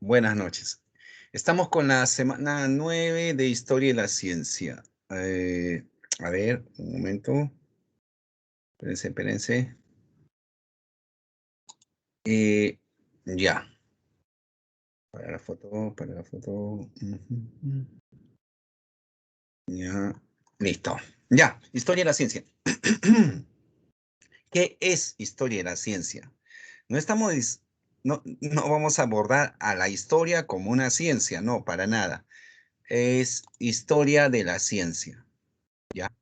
Buenas noches. Estamos con la semana 9 de Historia y la Ciencia. A ver, un momento. Espérense, espérense. Ya. Para la foto, para la foto. Ujú. Ya. Listo. Ya. Historia y la Ciencia. ¿Qué es Historia y la Ciencia? No estamos, no vamos a abordar a la historia como una ciencia, no, para nada. Es historia de la ciencia. ¿Ya?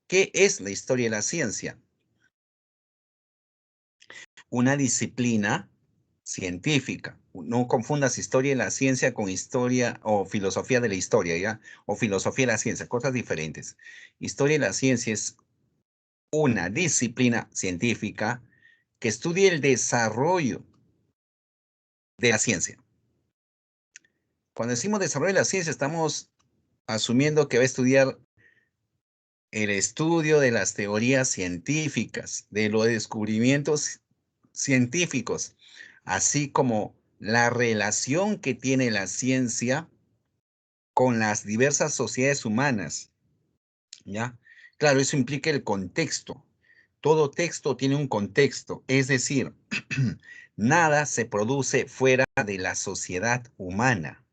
¿Qué es la historia de la ciencia? Una disciplina científica. No confundas historia de la ciencia con historia o filosofía de la historia, ¿ya? O filosofía de la ciencia, cosas diferentes. Historia de la ciencia es una disciplina científica que estudia el desarrollo de la ciencia. Cuando decimos desarrollo de la ciencia, estamos asumiendo que va a estudiar el estudio de las teorías científicas, de los descubrimientos científicos, así como la relación que tiene la ciencia con las diversas sociedades humanas, ¿ya? Claro, eso implica el contexto. Todo texto tiene un contexto, es decir, nada se produce fuera de la sociedad humana.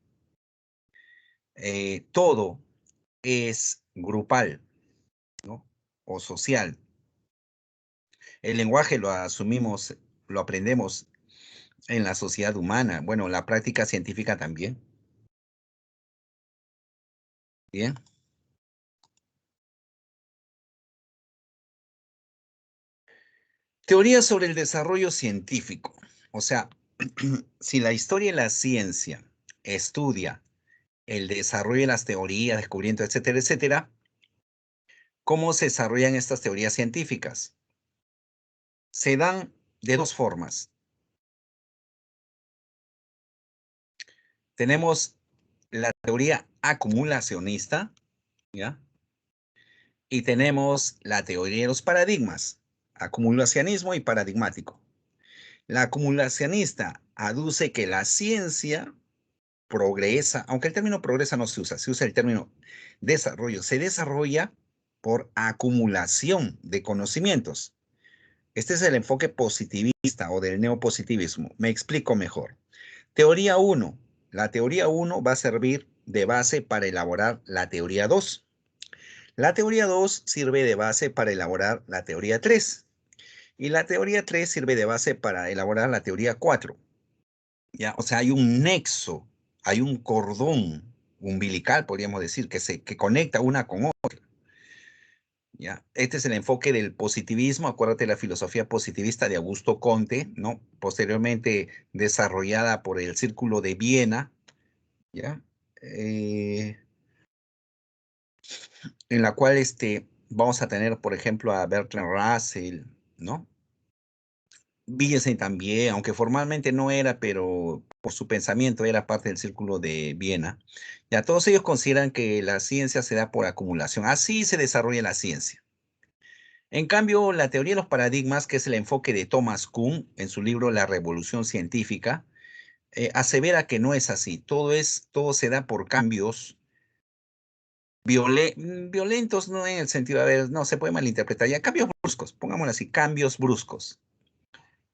Todo es grupal, ¿no? O social. El lenguaje lo asumimos, lo aprendemos en la sociedad humana. Bueno, la práctica científica también. Bien. Teoría sobre el desarrollo científico. O sea, si la historia de la ciencia estudia el desarrollo de las teorías, descubrimientos, etcétera, etcétera, ¿cómo se desarrollan estas teorías científicas? Se dan de dos formas. Tenemos la teoría acumulacionista, ¿ya? Y tenemos la teoría de los paradigmas, acumulacionismo y paradigmático. La acumulacionista aduce que la ciencia progresa, aunque el término progresa no se usa el término desarrollo, se desarrolla por acumulación de conocimientos. Este es el enfoque positivista o del neopositivismo. Me explico mejor. Teoría 1. La teoría 1 va a servir de base para elaborar la teoría 2. La teoría 2 sirve de base para elaborar la teoría 3. Y la teoría 3 sirve de base para elaborar la teoría 4. ¿Ya? O sea, hay un nexo, hay un cordón umbilical, podríamos decir, que conecta una con otra. ¿Ya? Este es el enfoque del positivismo. Acuérdate de la filosofía positivista de Augusto Comte, ¿no? Posteriormente desarrollada por el Círculo de Viena, ¿ya? Eh, en la cual vamos a tener, por ejemplo, a Bertrand Russell, ¿no? Wittgenstein también, aunque formalmente no era, pero por su pensamiento era parte del Círculo de Viena. Ya todos ellos consideran que la ciencia se da por acumulación. Así se desarrolla la ciencia. En cambio, la teoría de los paradigmas, que es el enfoque de Thomas Kuhn en su libro La Revolución Científica, asevera que no es así. Todo se da por cambios violentos, no en el sentido, a ver, no se puede malinterpretar, ya cambios bruscos, pongámoslo así, cambios bruscos.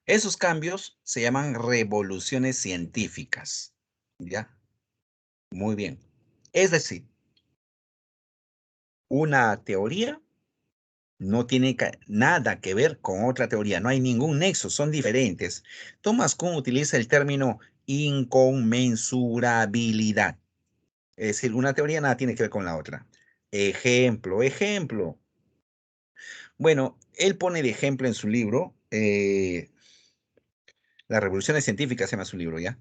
Esos cambios se llaman revoluciones científicas. ¿Ya? Muy bien. Es decir, una teoría no tiene nada que ver con otra teoría, no hay ningún nexo, son diferentes. Thomas Kuhn utiliza el término inconmensurabilidad. Es decir, una teoría nada tiene que ver con la otra. Ejemplo. Bueno, él pone de ejemplo en su libro, Las revoluciones científicas se llama su libro, ¿ya?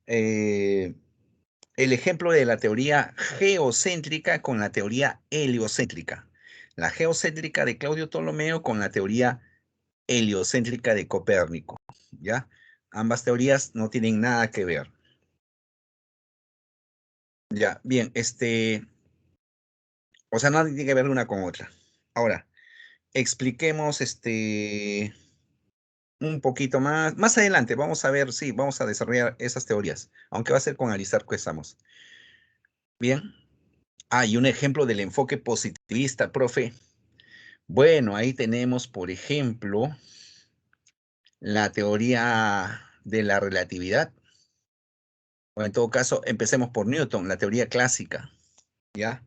Eh, el ejemplo de la teoría geocéntrica con la teoría heliocéntrica. La geocéntrica de Claudio Ptolomeo con la teoría heliocéntrica de Copérnico, ¿ya? Ambas teorías no tienen nada que ver. Ya, bien, o sea, nada tiene que ver una con otra. Ahora, expliquemos, un poquito más. Más adelante vamos a ver, sí, vamos a desarrollar esas teorías, aunque va a ser con Aristarco estamos. Bien. Ah, y un ejemplo del enfoque positivista, profe. Bueno, ahí tenemos, por ejemplo, la teoría de la relatividad. O en todo caso, empecemos por Newton, la teoría clásica, ¿ya?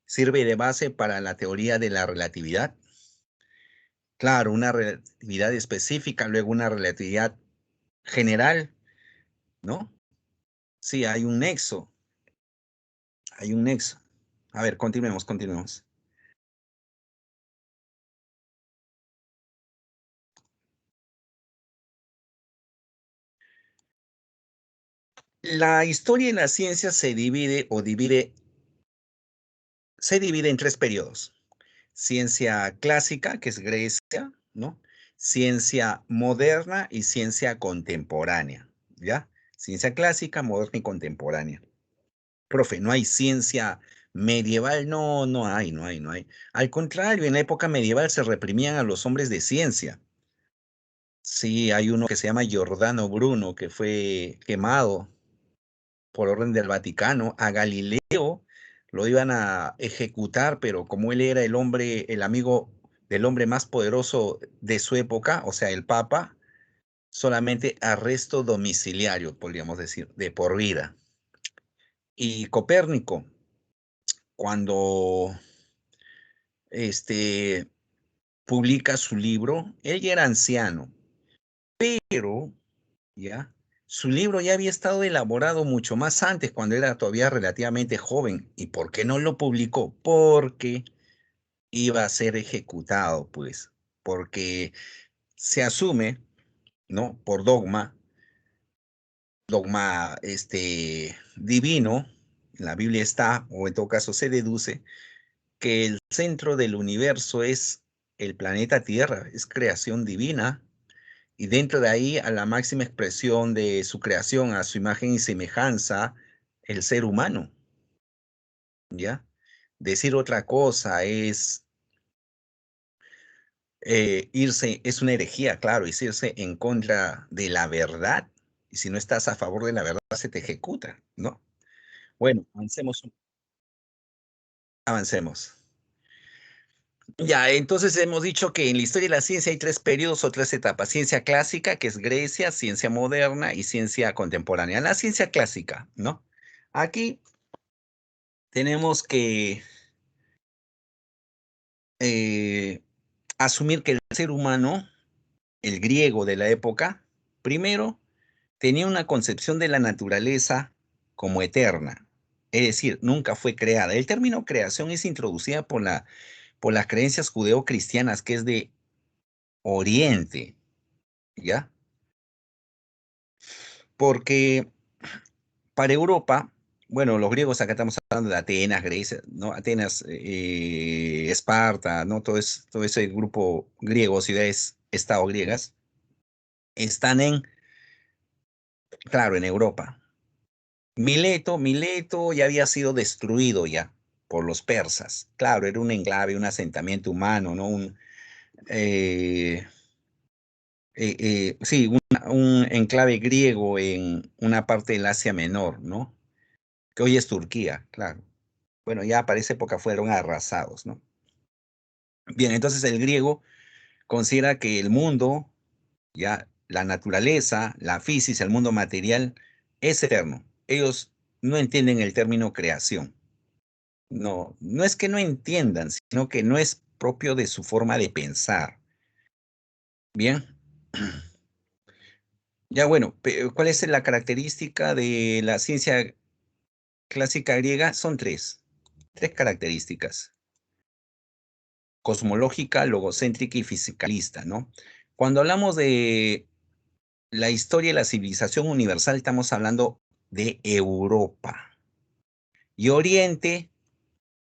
Sirve de base para la teoría de la relatividad. Claro, una relatividad específica, luego una relatividad general, ¿no? Sí, hay un nexo, hay un nexo. A ver, continuemos, continuemos. La historia de la ciencia se divide en tres periodos. Ciencia clásica, que es Grecia, ¿no? Ciencia moderna y ciencia contemporánea, ¿ya? Ciencia clásica, moderna y contemporánea. Profe, ¿no hay ciencia medieval? No, no hay. Al contrario, en la época medieval se reprimían a los hombres de ciencia. Sí, hay uno que se llama Giordano Bruno, que fue quemado por orden del Vaticano. A Galileo lo iban a ejecutar, pero como él era el hombre, el amigo del hombre más poderoso de su época, o sea, el Papa, solamente arresto domiciliario, podríamos decir, de por vida. Y Copérnico, cuando este, publica su libro, él ya era anciano, pero ya su libro ya había estado elaborado mucho más antes, cuando era todavía relativamente joven. ¿Y por qué no lo publicó? Porque iba a ser ejecutado, pues, porque se asume, ¿no? Por dogma divino, en la Biblia está, o en todo caso se deduce, que el centro del universo es el planeta Tierra, es creación divina, y dentro de ahí a la máxima expresión de su creación, a su imagen y semejanza, el ser humano, ¿ya? Decir otra cosa es una herejía, claro, es irse en contra de la verdad, y si no estás a favor de la verdad, se te ejecuta, ¿no? Bueno, avancemos. Ya, entonces hemos dicho que en la historia de la ciencia hay tres periodos o tres etapas. Ciencia clásica, que es Grecia, ciencia moderna y ciencia contemporánea. La ciencia clásica, ¿no? Aquí tenemos que eh, asumir que el ser humano, el griego de la época, primero tenía una concepción de la naturaleza como eterna, es decir, nunca fue creada. El término creación es introducida por las creencias judeocristianas, que es de Oriente, ¿ya? Porque para Europa, bueno, los griegos, acá estamos hablando de Atenas, Grecia, ¿no? Atenas, Esparta, ¿no? Todo ese grupo griego, ciudades, estado griegas, están claro, en Europa. Mileto ya había sido destruido ya por los persas. Claro, era un enclave, un asentamiento humano, ¿no? Eh, sí, un enclave griego en una parte del Asia Menor, ¿no? Que hoy es Turquía, claro. Bueno, ya para esa época fueron arrasados, ¿no? Bien, entonces el griego considera que el mundo, ya la naturaleza, la física, el mundo material, es eterno. Ellos no entienden el término creación. No, no es que no entiendan, sino que no es propio de su forma de pensar. Bien, ya bueno, ¿cuál es la característica de la ciencia clásica griega? Son tres características: cosmológica, logocéntrica y fisicalista, ¿no? Cuando hablamos de la historia de la civilización universal, estamos hablando de Europa y Oriente,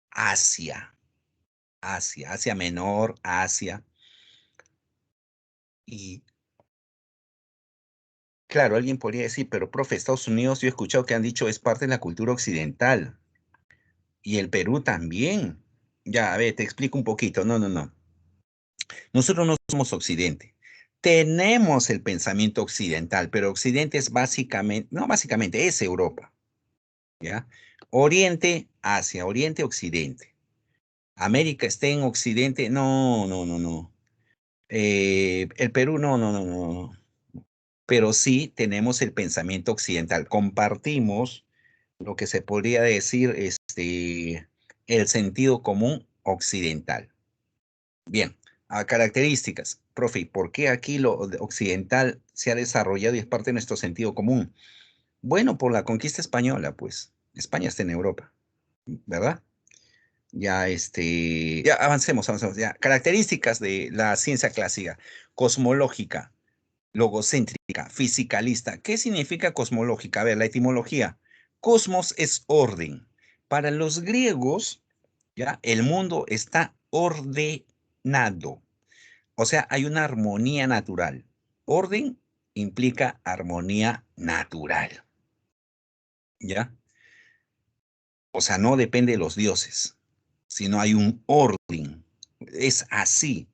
Asia, Asia Menor, Asia. Y claro, alguien podría decir, pero profe, Estados Unidos, yo he escuchado que han dicho es parte de la cultura occidental y el Perú también. Ya, a ver, te explico un poquito. No. Nosotros no somos Occidente. Tenemos el pensamiento occidental, pero Occidente es básicamente, no básicamente, es Europa, ¿ya? Oriente, Asia, Oriente, Occidente. América está en Occidente, no, no, no, no. El Perú, no, no, no, no, no. Pero sí tenemos el pensamiento occidental. Compartimos lo que se podría decir, el sentido común occidental. Bien, a características. Profe, ¿por qué aquí lo occidental se ha desarrollado y es parte de nuestro sentido común? Bueno, por la conquista española, pues. España está en Europa, ¿verdad? Ya, ya avancemos, avancemos. Ya, características de la ciencia clásica: cosmológica, logocéntrica, fisicalista. ¿Qué significa cosmológica? A ver, la etimología. Cosmos es orden. Para los griegos, ya, el mundo está ordenado. O sea, hay una armonía natural. Orden implica armonía natural, ¿ya? O sea, no depende de los dioses, sino hay un orden. Es así.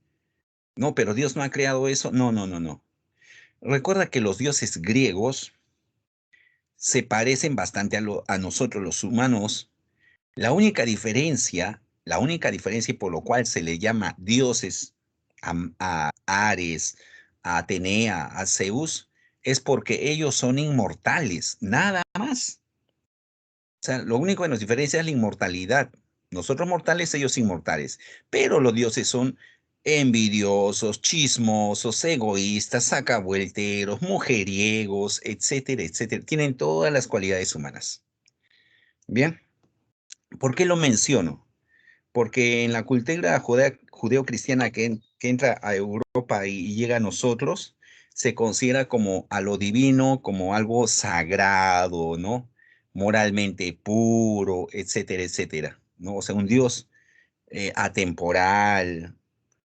No, pero Dios no ha creado eso. No, no, no, no. Recuerda que los dioses griegos se parecen bastante a nosotros los humanos. La única diferencia y por lo cual se le llama dioses a Ares, a Atenea, a Zeus, es porque ellos son inmortales, nada más. O sea, lo único que nos diferencia es la inmortalidad. Nosotros mortales, ellos inmortales. Pero los dioses son envidiosos, chismosos, egoístas, sacavuelteros, mujeriegos, etcétera, etcétera. Tienen todas las cualidades humanas. Bien, ¿por qué lo menciono? Porque en la cultura judeo-cristiana que entra a Europa y llega a nosotros, se considera como a lo divino, como algo sagrado, ¿no? Moralmente puro, etcétera, etcétera, ¿no? O sea, un Dios atemporal,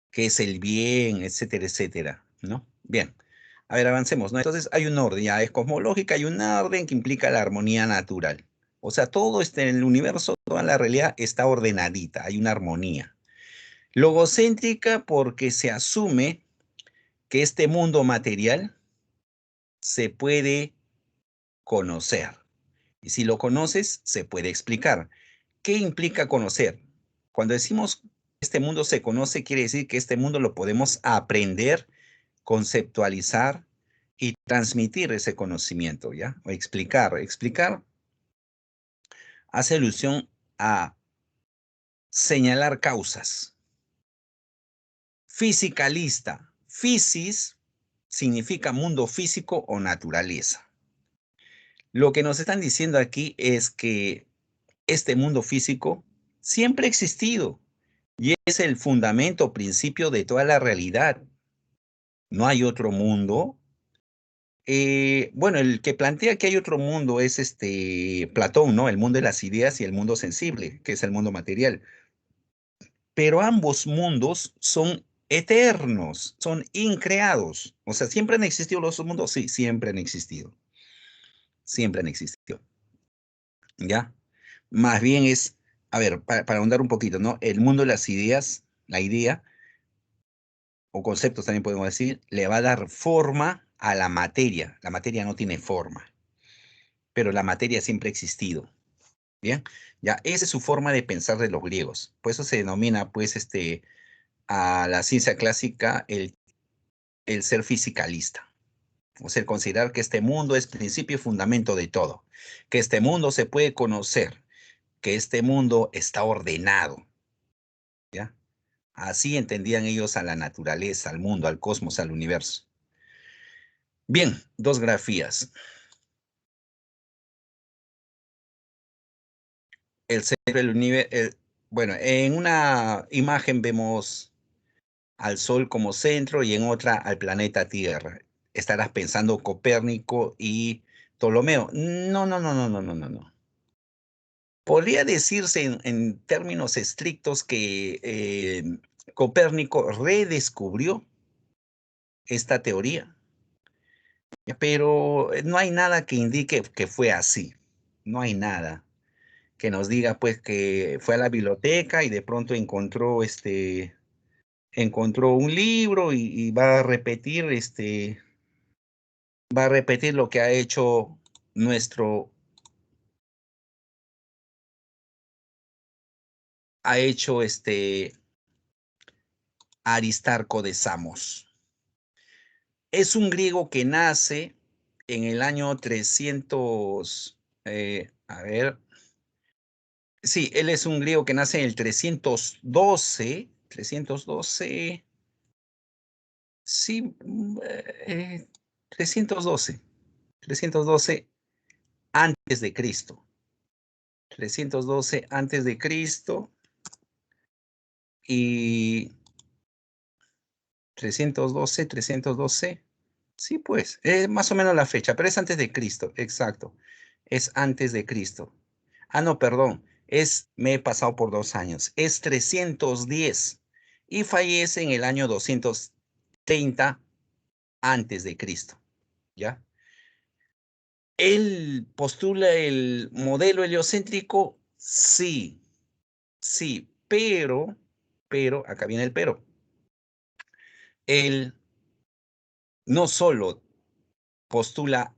que es el bien, etcétera, etcétera, ¿no? Bien, a ver, avancemos, ¿no? Entonces hay un orden, ya es cosmológica, hay un orden que implica la armonía natural. O sea, todo este en el universo, toda la realidad está ordenadita, hay una armonía. Logocéntrica porque se asume que este mundo material se puede conocer. Y si lo conoces, se puede explicar. ¿Qué implica conocer? Cuando decimos este mundo se conoce, quiere decir que este mundo lo podemos aprender, conceptualizar y transmitir ese conocimiento, ¿ya? O explicar. Explicar hace alusión a señalar causas. Fisicalista. Fisis significa mundo físico o naturaleza. Lo que nos están diciendo aquí es que este mundo físico siempre ha existido y es el fundamento, principio de toda la realidad. No hay otro mundo. Bueno, el que plantea que hay otro mundo es Platón, ¿no? El mundo de las ideas y el mundo sensible, que es el mundo material. Pero ambos mundos son eternos, son increados. O sea, ¿siempre han existido los mundos? Sí, siempre han existido. Siempre han existido. ¿Ya? Más bien es, a ver, para ahondar un poquito, ¿no? El mundo de las ideas, la idea, o conceptos también podemos decir, le va a dar forma a la materia. La materia no tiene forma, pero la materia siempre ha existido. ¿Bien? Ya, esa es su forma de pensar de los griegos. Por eso se denomina, pues, a la ciencia clásica el ser fisicalista. O sea, el considerar que este mundo es principio y fundamento de todo, que este mundo se puede conocer, que este mundo está ordenado, ¿ya? Así entendían ellos a la naturaleza, al mundo, al cosmos, al universo. Bien, dos grafías. El centro del universo, bueno, en una imagen vemos al Sol como centro y en otra al planeta Tierra. Estarás pensando Copérnico y Ptolomeo. No, no, no, no, no, no, no, no. Podría decirse en términos estrictos que Copérnico redescubrió esta teoría, pero no hay nada que indique que fue así. No hay nada que nos diga pues que fue a la biblioteca y de pronto encontró encontró un libro y va a repetir, lo que ha hecho nuestro, Aristarco de Samos. Es un griego que nace en el año 300, a ver, sí, él es un griego que nace en el 312, sí, 312, 312 antes de Cristo, 312 antes de Cristo y 312, sí, pues, más o menos la fecha, pero es antes de Cristo, exacto, es antes de Cristo. Ah, no, perdón, me he pasado por 2 años, es 310 y fallece en el año 230 antes de Cristo, ¿ya? ¿Él postula el modelo heliocéntrico? Sí, sí, acá viene el pero. Él no solo postula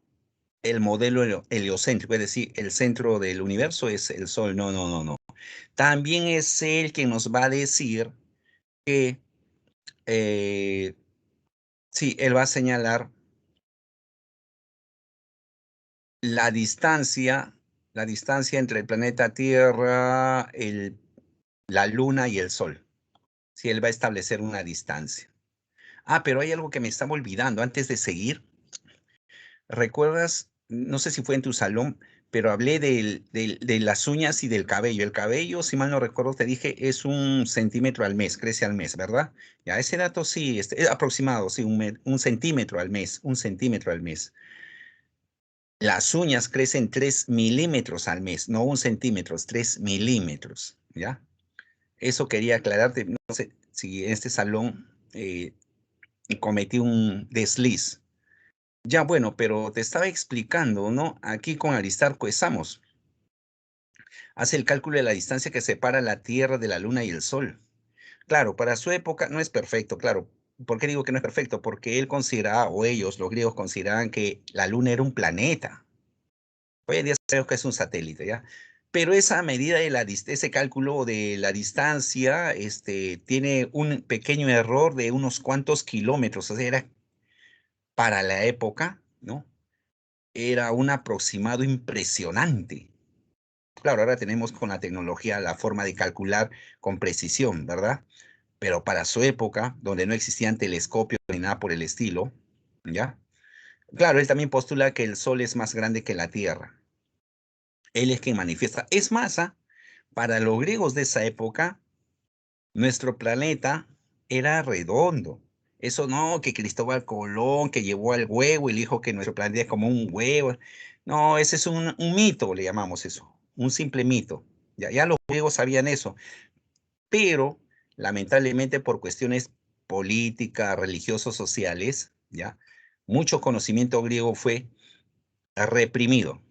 el modelo heliocéntrico, es decir, el centro del universo es el Sol. No, no, no, no. También es él quien nos va a decir que, sí, él va a señalar la distancia, entre el planeta Tierra, la Luna y el Sol. Sí, él va a establecer una distancia. Ah, pero hay algo que me estaba olvidando antes de seguir. ¿Recuerdas? No sé si fue en tu salón, pero hablé de las uñas y del cabello. El cabello, si mal no recuerdo, te dije, es 1 centímetro al mes, crece al mes, ¿verdad? Ya, ese dato sí, es aproximado, sí, 1 centímetro al mes, 1 centímetro al mes. Las uñas crecen 3 milímetros al mes, no 1 centímetro, 3 milímetros, ¿ya? Eso quería aclararte. No sé si en este salón cometí un desliz. Ya, bueno, pero te estaba explicando, ¿no? Aquí con Aristarco de Samos. Hace el cálculo de la distancia que separa la Tierra de la Luna y el Sol. Claro, para su época no es perfecto, claro. ¿Por qué digo que no es perfecto? Porque él consideraba, o ellos, los griegos, consideraban que la Luna era un planeta. Hoy en día sabemos que es un satélite, ¿ya? Pero esa medida de ese cálculo de la distancia, tiene un pequeño error de unos cuantos kilómetros. O sea, era para la época, ¿no? Era un aproximado impresionante. Claro, ahora tenemos con la tecnología la forma de calcular con precisión, ¿verdad? Pero para su época, donde no existían telescopios ni nada por el estilo, ¿ya? Claro, él también postula que el Sol es más grande que la Tierra. Él es quien manifiesta. Es más, para los griegos de esa época, nuestro planeta era redondo. Eso no, que Cristóbal Colón, que llevó al huevo y le dijo que nuestro planeta es como un huevo. No, ese es un mito, le llamamos eso, un simple mito. Ya los griegos sabían eso, pero lamentablemente por cuestiones políticas, religiosos, sociales, ya, mucho conocimiento griego fue reprimido.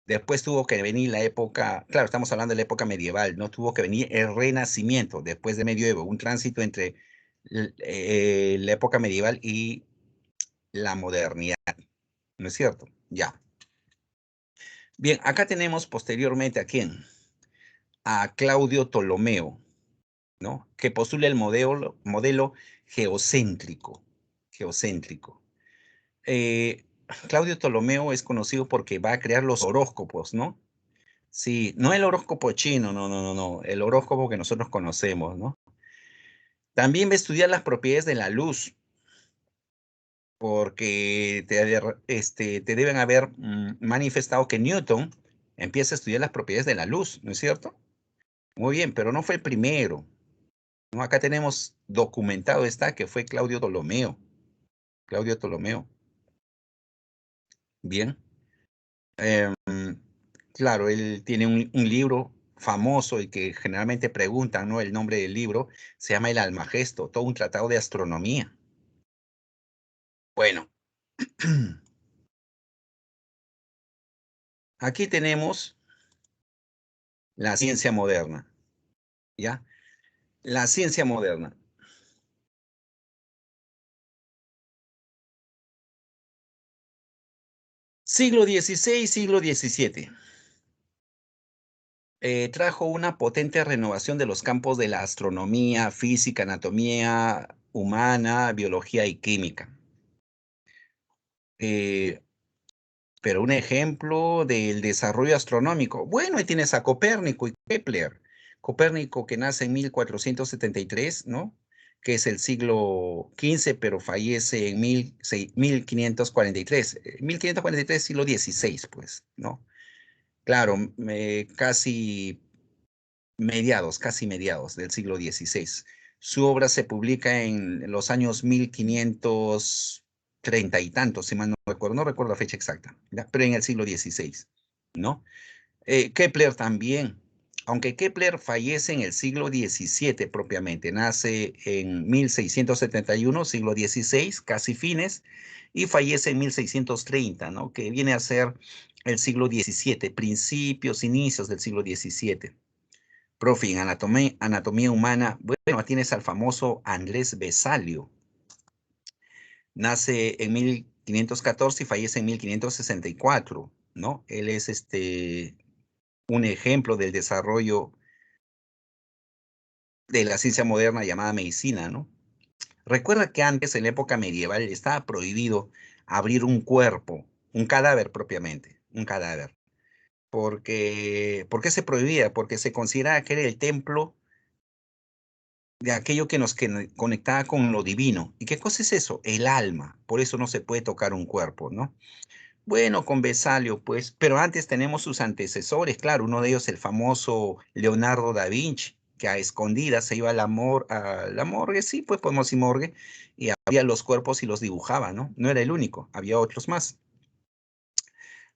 Después tuvo que venir la época, claro, estamos hablando de la época medieval, ¿no? Tuvo que venir el Renacimiento, después de medioevo, un tránsito entre la época medieval y la modernidad, ¿no es cierto? Ya. Bien, acá tenemos posteriormente, ¿a quién? A Claudio Ptolomeo, ¿no? Que postula el modelo geocéntrico. Geocéntrico. Eh, Claudio Ptolomeo es conocido porque va a crear los horóscopos, ¿no? Sí, no el horóscopo chino, no, no, no, no, el horóscopo que nosotros conocemos, ¿no? También va a estudiar las propiedades de la luz, porque te deben haber manifestado que Newton empieza a estudiar las propiedades de la luz, ¿no es cierto? Muy bien, pero no fue el primero, ¿no? Acá tenemos documentado está que fue Claudio Ptolomeo. Claudio Ptolomeo. Bien. Em, claro, él tiene un libro famoso y que generalmente preguntan, ¿no? El nombre del libro se llama El Almagesto, todo un tratado de astronomía. Bueno, aquí tenemos la ciencia moderna, ¿ya? La ciencia moderna. Siglo XVI, siglo XVII. Trajo una potente renovación de los campos de la astronomía, física, anatomía humana, biología y química. Eh, pero un ejemplo del desarrollo astronómico. Bueno, ahí tienes a Copérnico y Kepler. Copérnico que nace en 1473, ¿no? Que es el siglo XV, pero fallece en 1543. 1543, siglo XVI, pues, ¿no? Claro, casi mediados del siglo XVI. Su obra se publica en los años 1530 y tantos, si mal no recuerdo la fecha exacta, ¿ya? Pero en el siglo XVI, ¿no? Kepler también, aunque Kepler fallece en el siglo XVII propiamente, nace en 1671, siglo XVI, casi fines, y fallece en 1630, ¿no? Que viene a ser el siglo XVII, principios, inicios del siglo XVII. Profe, en anatomía humana, bueno, tienes al famoso Andrés Vesalio. Nace en 1514 y fallece en 1564, ¿no? Él es un ejemplo del desarrollo de la ciencia moderna llamada medicina, ¿no? Recuerda que antes, en la época medieval, estaba prohibido abrir un cuerpo, un cadáver propiamente, un cadáver. ¿Por qué se prohibía? Porque se consideraba que era el templo de aquello que nos conectaba con lo divino. ¿Y qué cosa es eso? El alma. Por eso no se puede tocar un cuerpo, ¿no? Bueno, con Vesalio, pues, pero antes tenemos sus antecesores, claro, uno de ellos el famoso Leonardo da Vinci, que a escondidas se iba a la morgue, sí, pues podemos decir morgue, y había los cuerpos y los dibujaba, ¿no? No era el único, había otros más.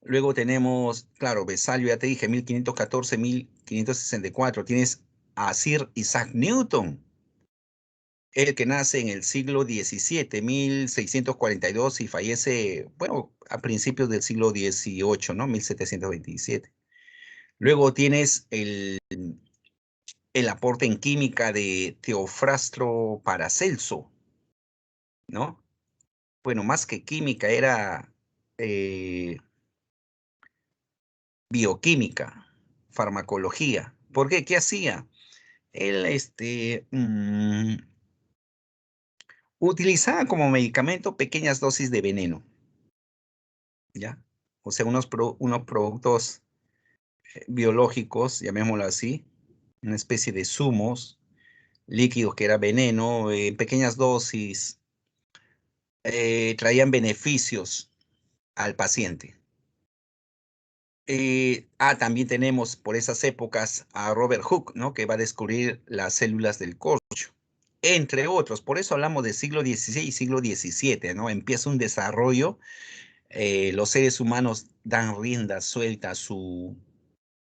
Luego tenemos, claro, Vesalio, ya te dije, 1514, 1564, tienes a Sir Isaac Newton, el que nace en el siglo XVII, 1642, y fallece, bueno, a principios del siglo XVIII, ¿no? 1727. Luego tienes el aporte en química de Teofrastro Paracelso, ¿no? Bueno, más que química, era eh, bioquímica, farmacología. ¿Por qué? ¿Qué hacía? Él utilizaba como medicamento pequeñas dosis de veneno, ¿ya? O sea, unos productos biológicos, llamémoslo así, una especie de zumos, líquidos que era veneno, en pequeñas dosis, traían beneficios al paciente. También tenemos por esas épocas a Robert Hooke, ¿no? Que va a descubrir las células del corcho, entre otros. Por eso hablamos del siglo XVI y siglo XVII, ¿no? Empieza un desarrollo, los seres humanos dan rienda suelta a su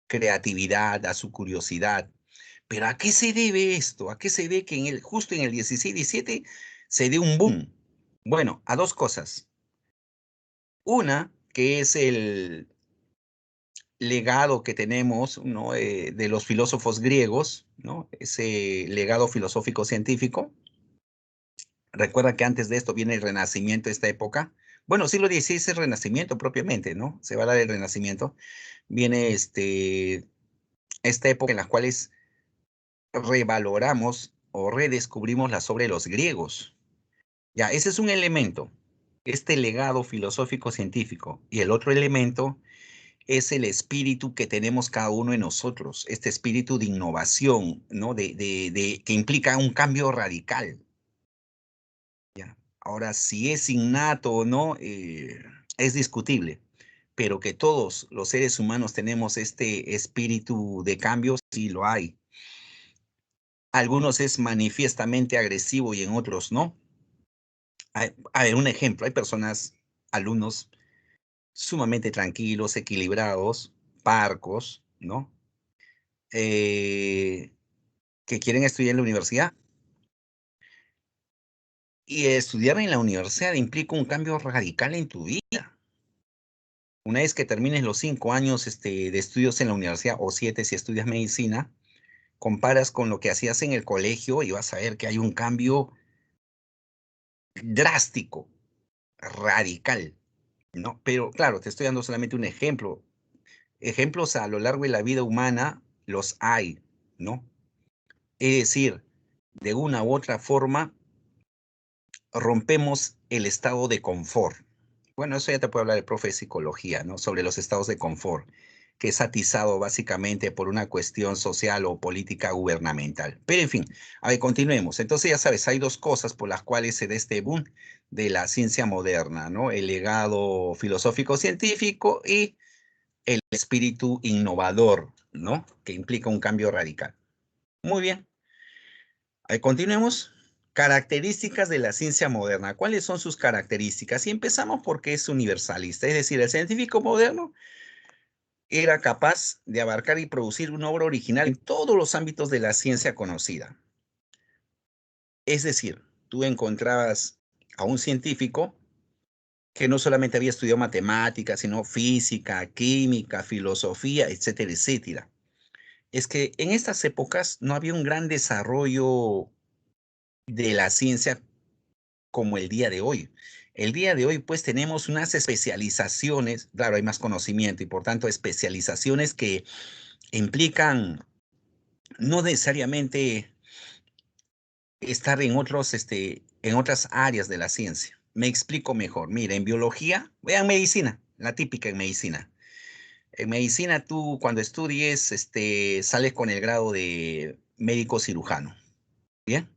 creatividad, a su curiosidad. Pero ¿a qué se debe esto? ¿A qué se debe que justo en el 16, 17 se dé un boom? Bueno, a dos cosas. Una, que es el legado que tenemos, ¿no? De los filósofos griegos, ¿no? Ese legado filosófico científico. Recuerda que antes de esto viene el Renacimiento, esta época. Bueno, siglo XVI es el Renacimiento propiamente, ¿no? Se va a hablar del Renacimiento. Viene esta época en la cual revaloramos o redescubrimos la obras de los griegos. Ya, ese es un elemento, este legado filosófico científico. Y el otro elemento es el espíritu que tenemos cada uno de nosotros, este espíritu de innovación, ¿no? Que implica un cambio radical. ¿Ya? Ahora, si es innato o no, es discutible, pero que todos los seres humanos tenemos este espíritu de cambio, sí lo hay. Algunos es manifiestamente agresivo y en otros no. A ver, un ejemplo, hay personas, alumnos sumamente tranquilos, equilibrados, parcos, ¿no? Eh, que quieren estudiar en la universidad. Y estudiar en la universidad implica un cambio radical en tu vida. Una vez que termines los 5 años de estudios en la universidad, o 7 si estudias medicina, comparas con lo que hacías en el colegio y vas a ver que hay un cambio drástico, radical. ¿no? Pero claro, te estoy dando solamente un ejemplo. Ejemplos a lo largo de la vida humana los hay, ¿no? Es decir, de una u otra forma rompemos el estado de confort. Bueno, eso ya te puede hablar el profe de psicología, ¿no? Sobre los estados de confort, que es atizado básicamente por una cuestión social o política gubernamental. Pero en fin, a ver, continuemos. Entonces, ya sabes, hay dos cosas por las cuales se da este boom de la ciencia moderna, ¿no? El legado filosófico científico y el espíritu innovador, ¿no? Que implica un cambio radical. Muy bien. Continuemos. Características de la ciencia moderna. ¿Cuáles son sus características? Y empezamos porque es universalista. Es decir, el científico moderno era capaz de abarcar y producir una obra original en todos los ámbitos de la ciencia conocida. Es decir, tú encontrabas a un científico que no solamente había estudiado matemáticas, sino física, química, filosofía, etcétera, etcétera. Es que en estas épocas no había un gran desarrollo de la ciencia como el día de hoy. El día de hoy, pues, tenemos unas especializaciones, claro, hay más conocimiento y por tanto especializaciones que implican no necesariamente estar en otras áreas de la ciencia. Me explico mejor. Mira, en biología, vean medicina, la típica en medicina. En medicina, tú cuando estudies, sales con el grado de médico cirujano, ¿bien?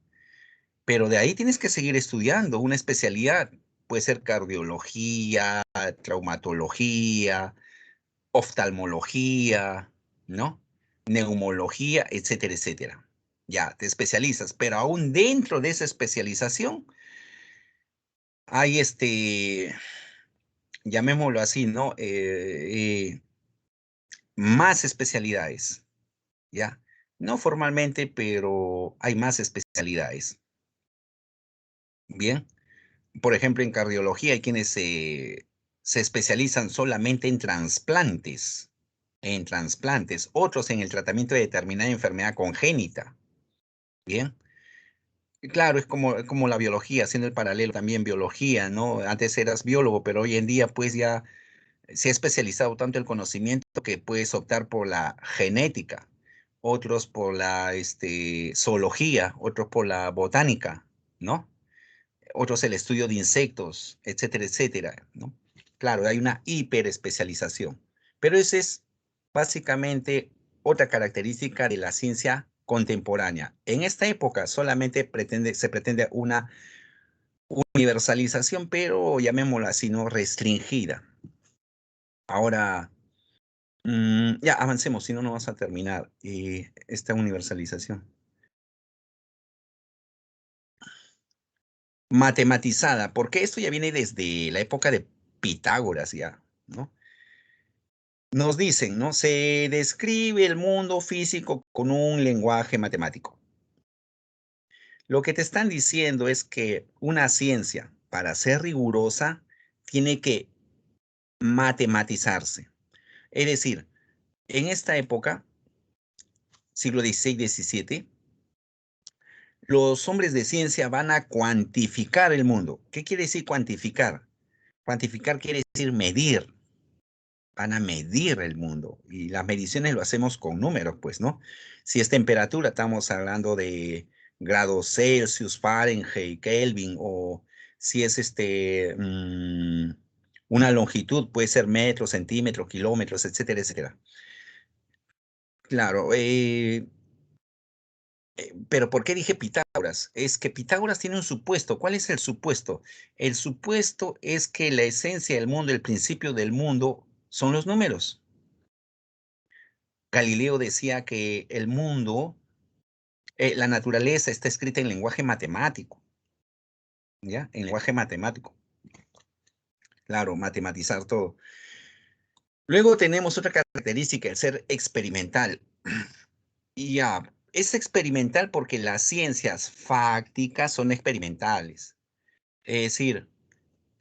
Pero de ahí tienes que seguir estudiando una especialidad. Puede ser cardiología, traumatología, oftalmología, ¿no? Neumología, etcétera, etcétera. Ya, te especializas, pero aún dentro de esa especialización hay llamémoslo así, ¿no? Más especialidades, ¿ya? No formalmente, pero hay más especialidades. Bien. Por ejemplo, en cardiología hay quienes se especializan solamente en trasplantes, otros en el tratamiento de determinada enfermedad congénita, ¿bien? Y claro, es como la biología, haciendo el paralelo también biología, ¿no? Antes eras biólogo, pero hoy en día pues ya se ha especializado tanto el conocimiento que puedes optar por la genética, otros por la zoología, otros por la botánica, ¿no? Otros el estudio de insectos, etcétera, etcétera, ¿no? Claro, hay una hiperespecialización, pero esa es básicamente otra característica de la ciencia contemporánea. En esta época solamente se pretende una universalización, pero llamémosla así, ¿no? Restringida. Ahora, ya avancemos, si no, no vas a terminar esta universalización. Matematizada, porque esto ya viene desde la época de Pitágoras ya, ¿no? Nos dicen, ¿no? Se describe el mundo físico con un lenguaje matemático. Lo que te están diciendo es que una ciencia, para ser rigurosa, tiene que matematizarse. Es decir, en esta época, siglo XVI, XVII, los hombres de ciencia van a cuantificar el mundo. ¿Qué quiere decir cuantificar? Cuantificar quiere decir medir. Van a medir el mundo y las mediciones lo hacemos con números, pues, ¿no? Si es temperatura, estamos hablando de grados Celsius, Fahrenheit, Kelvin, o si es una longitud, puede ser metros, centímetros, kilómetros, etcétera, etcétera. Claro, pero ¿por qué dije Pitágoras? Es que Pitágoras tiene un supuesto. ¿Cuál es el supuesto? El supuesto es que la esencia del mundo, el principio del mundo, son los números. Galileo decía que el mundo, la naturaleza está escrita en lenguaje matemático, ¿ya? En lenguaje matemático. Claro, matematizar todo. Luego tenemos otra característica, el ser experimental. Y ya, es experimental porque las ciencias fácticas son experimentales. Es decir,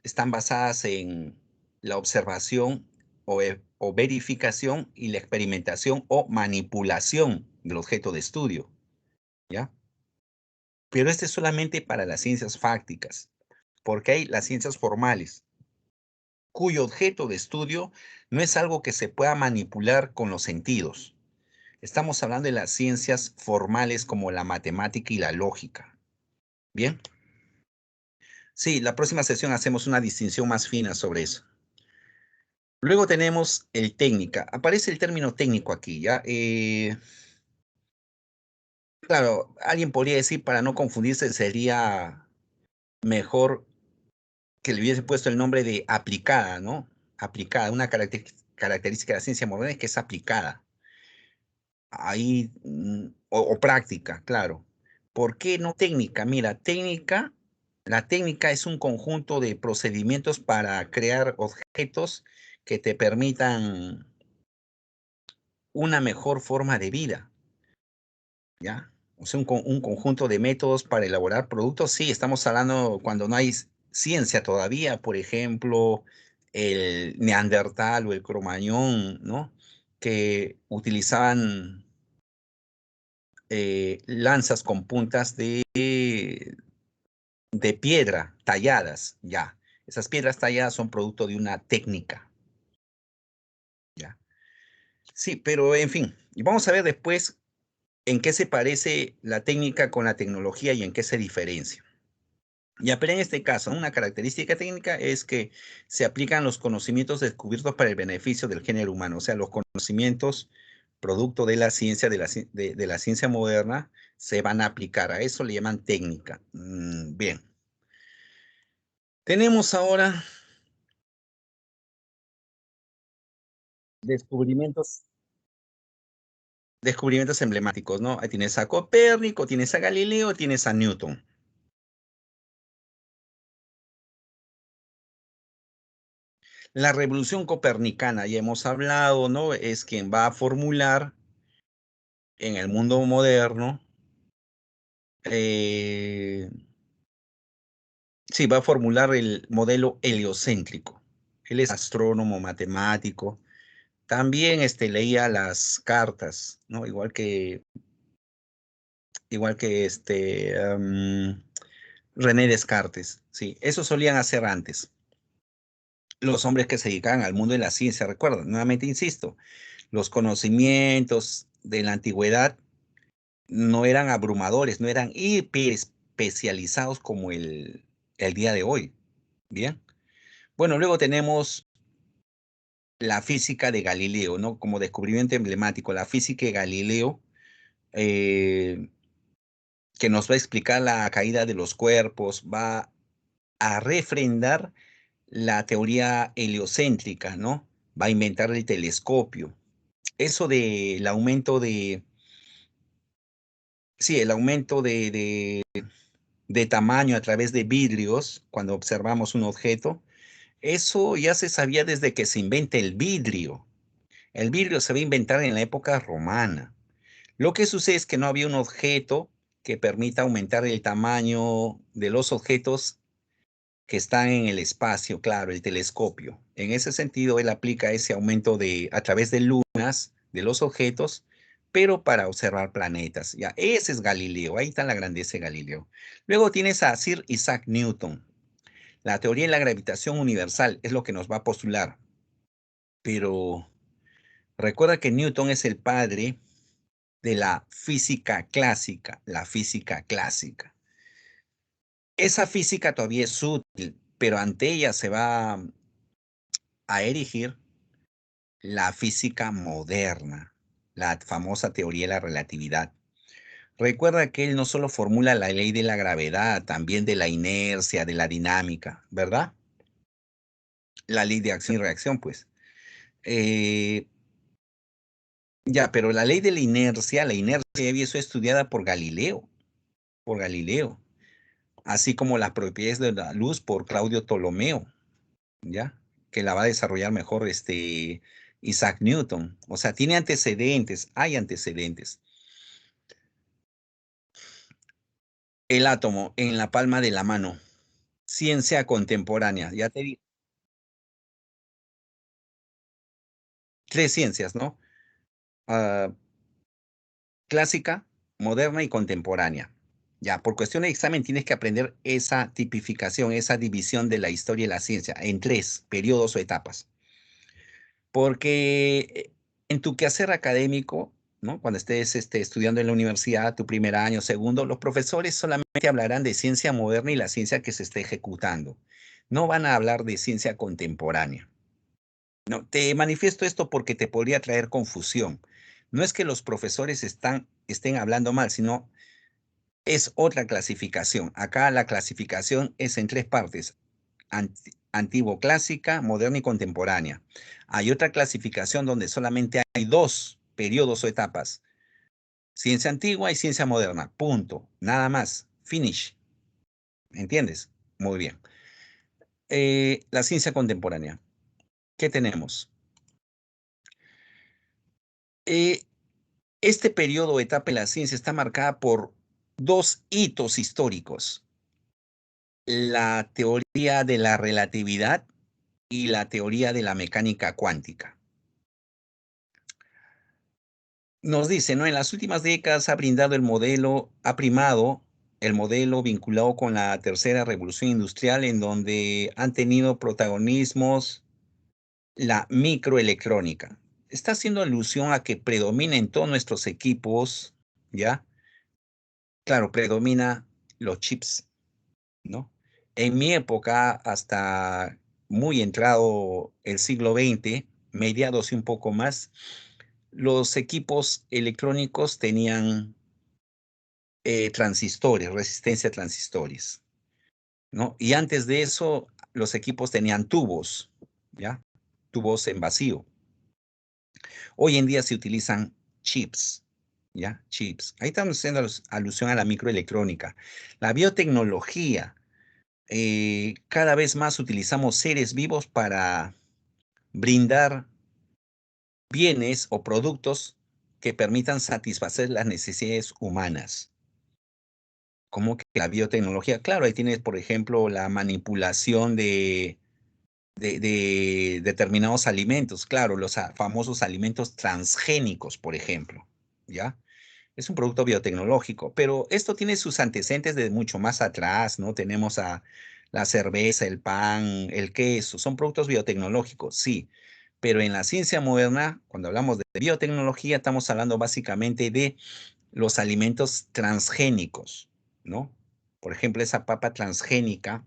están basadas en la observación o verificación y la experimentación o manipulación del objeto de estudio, ¿ya? Pero este es solamente para las ciencias fácticas, porque hay las ciencias formales, cuyo objeto de estudio no es algo que se pueda manipular con los sentidos. Estamos hablando de las ciencias formales como la matemática y la lógica. ¿Bien? Sí, la próxima sesión hacemos una distinción más fina sobre eso. Luego tenemos el técnica. Aparece el término técnico aquí, ¿ya? Claro, alguien podría decir, para no confundirse, sería mejor que le hubiese puesto el nombre de aplicada, ¿no? Aplicada, una característica de la ciencia moderna es que es aplicada. Ahí, o práctica, claro. ¿Por qué no técnica? Mira, la técnica es un conjunto de procedimientos para crear objetos que te permitan una mejor forma de vida, ¿ya? O sea, un conjunto de métodos para elaborar productos. Sí, estamos hablando cuando no hay ciencia todavía, por ejemplo, el neandertal o el cromañón, ¿no? Que utilizaban lanzas con puntas de piedra talladas, ya. Esas piedras talladas son producto de una técnica, ya. Sí, pero en fin, y vamos a ver después en qué se parece la técnica con la tecnología y en qué se diferencia. Ya, pero en este caso, una característica técnica es que se aplican los conocimientos descubiertos para el beneficio del género humano, o sea, los conocimientos producto de la ciencia, de la ciencia moderna, se van a aplicar. A eso le llaman técnica. Bien. Tenemos ahora descubrimientos, descubrimientos emblemáticos, ¿no? Ahí tienes a Copérnico, tienes a Galileo, tienes a Newton. La revolución copernicana, ya hemos hablado, ¿no? Es quien va a formular en el mundo moderno, eh, sí, va a formular el modelo heliocéntrico. Él es astrónomo, matemático. También leía las cartas, ¿no? Igual que René Descartes. Sí, eso solían hacer antes. Los hombres que se dedicaban al mundo de la ciencia, recuerda, nuevamente insisto, los conocimientos de la antigüedad no eran abrumadores, no eran hiper especializados como el día de hoy. Bien. Bueno, luego tenemos la física de Galileo, ¿no? Como descubrimiento emblemático, la física de Galileo, eh, que nos va a explicar la caída de los cuerpos, va a refrendar la teoría heliocéntrica, ¿no? Va a inventar el telescopio. Eso del aumento sí, el aumento de tamaño a través de vidrios, cuando observamos un objeto, eso ya se sabía desde que se inventa el vidrio. El vidrio se va a inventar en la época romana. Lo que sucede es que no había un objeto que permita aumentar el tamaño de los objetos que están en el espacio, claro, el telescopio. En ese sentido, él aplica ese aumento a través de lunas de los objetos, pero para observar planetas. Ya, ese es Galileo, ahí está la grandeza de Galileo. Luego tienes a Sir Isaac Newton. La teoría de la gravitación universal es lo que nos va a postular, pero recuerda que Newton es el padre de la física clásica. Esa física todavía es útil, pero ante ella se va a erigir la física moderna, la famosa teoría de la relatividad. Recuerda que él no solo formula la ley de la gravedad, también de la inercia, de la dinámica, ¿verdad? La ley de acción y reacción, pues. Eh, ya, pero la inercia ya había sido estudiada por Galileo, así como las propiedades de la luz por Claudio Ptolomeo, ¿ya? Que la va a desarrollar mejor Isaac Newton. O sea, tiene antecedentes, hay antecedentes. El átomo en la palma de la mano. Ciencia contemporánea. Ya te di tres ciencias, ¿no? Ah, clásica, moderna y contemporánea. Ya, por cuestión de examen tienes que aprender esa tipificación, esa división de la historia y la ciencia en 3 periodos o etapas. Porque, en tu quehacer académico, ¿no? Cuando estés, estudiando en la universidad, tu primer año, segundo, los profesores solamente hablarán de ciencia moderna y la ciencia que se esté ejecutando. No van a hablar de ciencia contemporánea. No, te manifiesto esto porque te podría traer confusión. No es que los profesores estén hablando mal, sino es otra clasificación. Acá la clasificación es en 3 partes: antiguo clásica, moderna y contemporánea. Hay otra clasificación donde solamente hay 2 periodos o etapas: ciencia antigua y ciencia moderna, punto, nada más, finish, ¿entiendes? Muy bien. La ciencia contemporánea, ¿qué tenemos? Eh, este periodo o etapa en la ciencia está marcada por 2 hitos históricos: la teoría de la relatividad y la teoría de la mecánica cuántica. Nos dice, ¿no? En las últimas décadas ha primado el modelo vinculado con la tercera revolución industrial, en donde han tenido protagonismos la microelectrónica. Está haciendo alusión a que predomina en todos nuestros equipos, ¿ya? Claro, predomina los chips, ¿no? En mi época, hasta muy entrado el siglo XX, mediados y un poco más, los equipos electrónicos tenían transistores, resistencia a transistores, ¿no? Y antes de eso, los equipos tenían tubos, ¿ya? Tubos en vacío. Hoy en día se utilizan chips, ¿ya? Chips. Ahí estamos haciendo alusión a la microelectrónica. La biotecnología, cada vez más utilizamos seres vivos para brindar bienes o productos que permitan satisfacer las necesidades humanas. ¿Cómo que la biotecnología? Claro, ahí tienes, por ejemplo, la manipulación de determinados alimentos, claro, los famosos alimentos transgénicos, por ejemplo, ¿ya? Es un producto biotecnológico, pero esto tiene sus antecedentes de mucho más atrás, ¿no? Tenemos a la cerveza, el pan, el queso, son productos biotecnológicos, sí, pero en la ciencia moderna, cuando hablamos de biotecnología, estamos hablando básicamente de los alimentos transgénicos, ¿no? Por ejemplo, esa papa transgénica,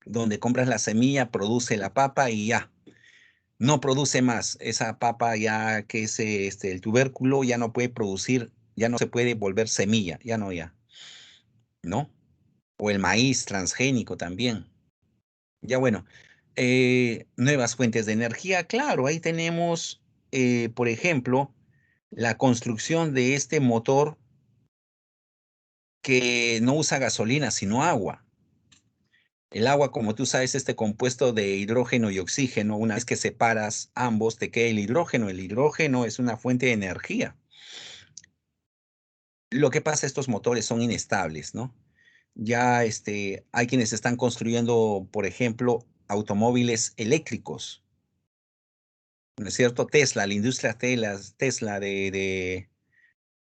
donde compras la semilla, produce la papa y ya, no produce más. Esa papa ya que es el tubérculo ya no puede producir, ya no se puede volver semilla, ya no, ya, ¿no? O el maíz transgénico también. Ya bueno, nuevas fuentes de energía, claro, ahí tenemos, por ejemplo, la construcción de este motor que no usa gasolina, sino agua. El agua, como tú sabes, este compuesto de hidrógeno y oxígeno, una vez que separas ambos, te queda el hidrógeno. El hidrógeno es una fuente de energía. Lo que pasa, estos motores son inestables, ¿no? Ya hay quienes están construyendo, por ejemplo, automóviles eléctricos, ¿no es cierto? Tesla, la industria Tesla de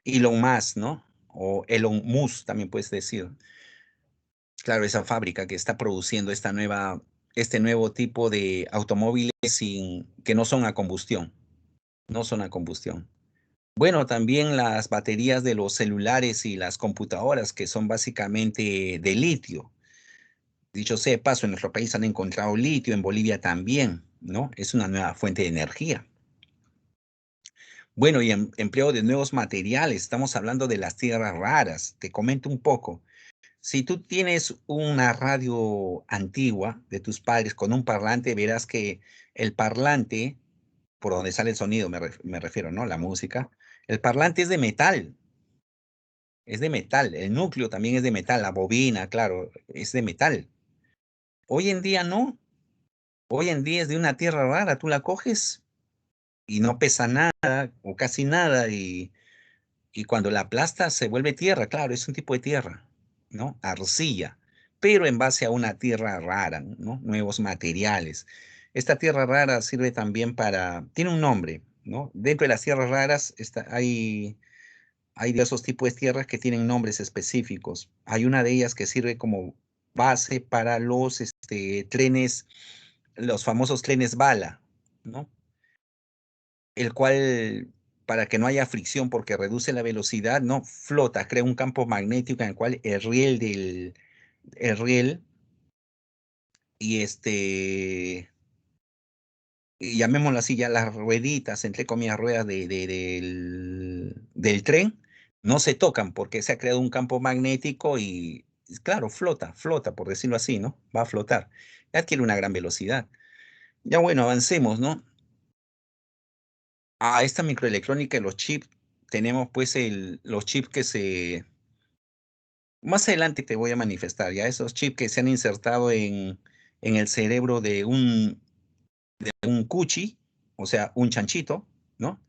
Elon Musk, ¿no? O Elon Musk, también puedes decir. Claro, esa fábrica que está produciendo este nuevo tipo de automóviles que no son a combustión, no son a combustión. Bueno, también las baterías de los celulares y las computadoras, que son básicamente de litio. Dicho sea de paso, en nuestro país han encontrado litio, en Bolivia también, ¿no? Es una nueva fuente de energía. Bueno, y empleo de nuevos materiales, estamos hablando de las tierras raras. Te comento un poco. Si tú tienes una radio antigua de tus padres con un parlante, verás que el parlante, por donde sale el sonido, me refiero, ¿no? La música. El parlante es de metal. El núcleo también es de metal. La bobina, claro, es de metal. Hoy en día no. Hoy en día es de una tierra rara. Tú la coges y no pesa nada o casi nada. Y cuando la aplastas se vuelve tierra, claro, es un tipo de tierra, ¿no? Arcilla, pero en base a una tierra rara, ¿no? Nuevos materiales. Esta tierra rara sirve también tiene un nombre, ¿no? Dentro de las tierras raras hay Hay diversos tipos de tierras que tienen nombres específicos. Hay una de ellas que sirve como base para los trenes, los famosos trenes bala, ¿no? El cual, para que no haya fricción porque reduce la velocidad, no flota, crea un campo magnético en el cual el riel y y llamémoslo así, ya las rueditas, entre comillas, ruedas del tren, no se tocan porque se ha creado un campo magnético y, claro, flota, por decirlo así, ¿no? Va a flotar. Adquiere una gran velocidad. Ya bueno, avancemos, ¿no? A esta microelectrónica y los chips, tenemos pues los chips que más adelante te voy a manifestar, ya esos chips que se han insertado en el cerebro de un cuchi, o sea, un chanchito, ¿no?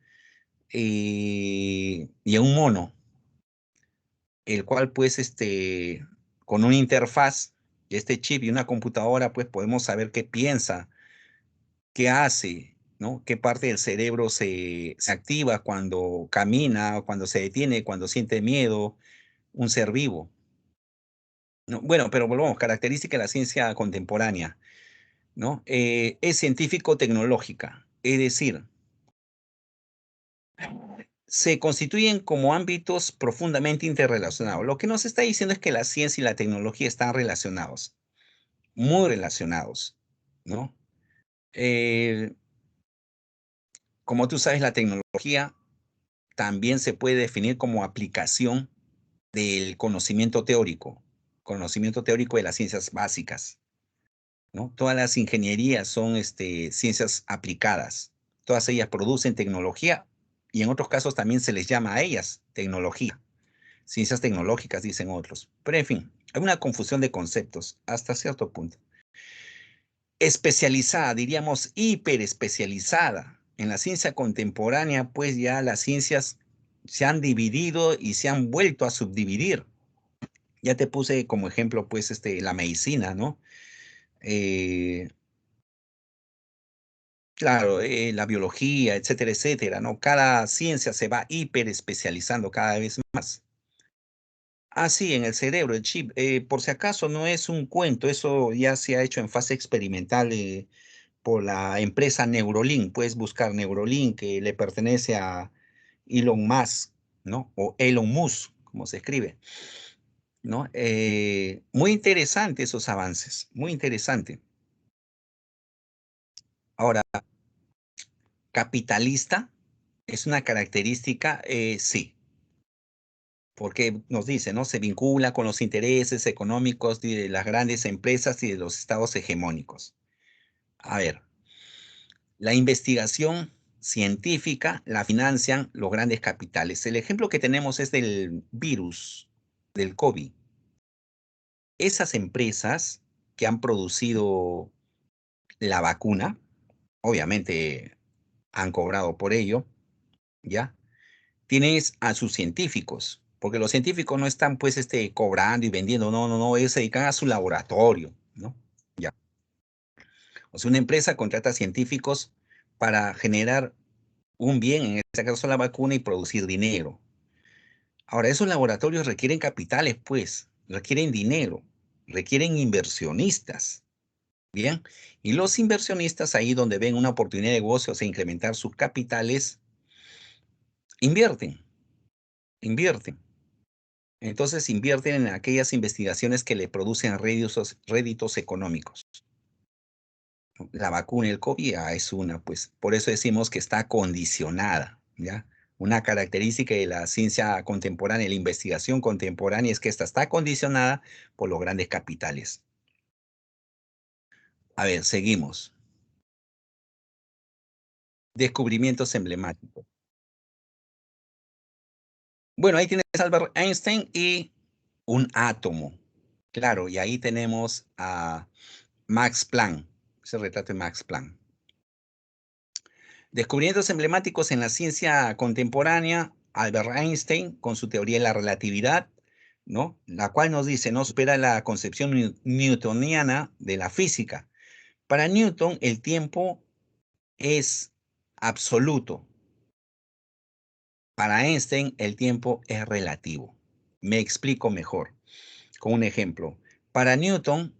Y a un mono, el cual pues con una interfaz, este chip y una computadora, pues podemos saber qué piensa, qué hace, ¿no? Qué parte del cerebro se activa cuando camina, cuando se detiene, cuando siente miedo, un ser vivo, ¿no? Bueno, pero volvamos, característica de la ciencia contemporánea, ¿no? Es científico-tecnológica, es decir, se constituyen como ámbitos profundamente interrelacionados. Lo que nos está diciendo es que la ciencia y la tecnología están relacionados, muy relacionados, ¿no? Eh, como tú sabes, la tecnología también se puede definir como aplicación del conocimiento teórico de las ciencias básicas, ¿no? Todas las ingenierías son ciencias aplicadas, todas ellas producen tecnología y en otros casos también se les llama a ellas tecnología. Ciencias tecnológicas, dicen otros. Pero en fin, hay una confusión de conceptos hasta cierto punto. Especializada, diríamos hiperespecializada. En la ciencia contemporánea, pues ya las ciencias se han dividido y se han vuelto a subdividir. Ya te puse como ejemplo, pues, la medicina, ¿no? Eh, claro, la biología, etcétera, etcétera, ¿no? Cada ciencia se va hiperespecializando cada vez más. Ah, sí, en el cerebro, el chip. Por si acaso no es un cuento, eso ya se ha hecho en fase experimental por la empresa Neurolink. Puedes buscar Neurolink, que le pertenece a Elon Musk, ¿no? O Elon Musk, como se escribe, ¿no? Muy interesante esos avances, muy interesante. Ahora, capitalista es una característica, sí, porque nos dice, ¿no? Se vincula con los intereses económicos de las grandes empresas y de los estados hegemónicos. A ver, la investigación científica la financian los grandes capitales. El ejemplo que tenemos es del virus, del COVID. Esas empresas que han producido la vacuna, obviamente han cobrado por ello, ¿ya? Tienes a sus científicos, porque los científicos no están pues cobrando y vendiendo, no, no, no, ellos se dedican a su laboratorio, ¿no? Ya. O sea, una empresa contrata científicos para generar un bien, en este caso la vacuna, y producir dinero. Ahora, esos laboratorios requieren capitales, pues, requieren dinero, requieren inversionistas, ¿bien? Y los inversionistas ahí donde ven una oportunidad de negocios e incrementar sus capitales, invierten, invierten. Entonces invierten en aquellas investigaciones que le producen réditos económicos. La vacuna y el COVID es una, pues, por eso decimos que está condicionada, ¿ya? Una característica de la ciencia contemporánea, la investigación contemporánea, es que esta está condicionada por los grandes capitales. A ver, seguimos. Descubrimientos emblemáticos. Bueno, ahí tienes a Albert Einstein y un átomo. Claro, y ahí tenemos a Max Planck, ese retrato de Max Planck. Descubrimientos emblemáticos en la ciencia contemporánea, Albert Einstein con su teoría de la relatividad, ¿no? La cual nos dice, no supera la concepción newtoniana de la física. Para Newton, el tiempo es absoluto, Para Einstein, el tiempo es relativo. Me explico mejor con un ejemplo. Para Newton,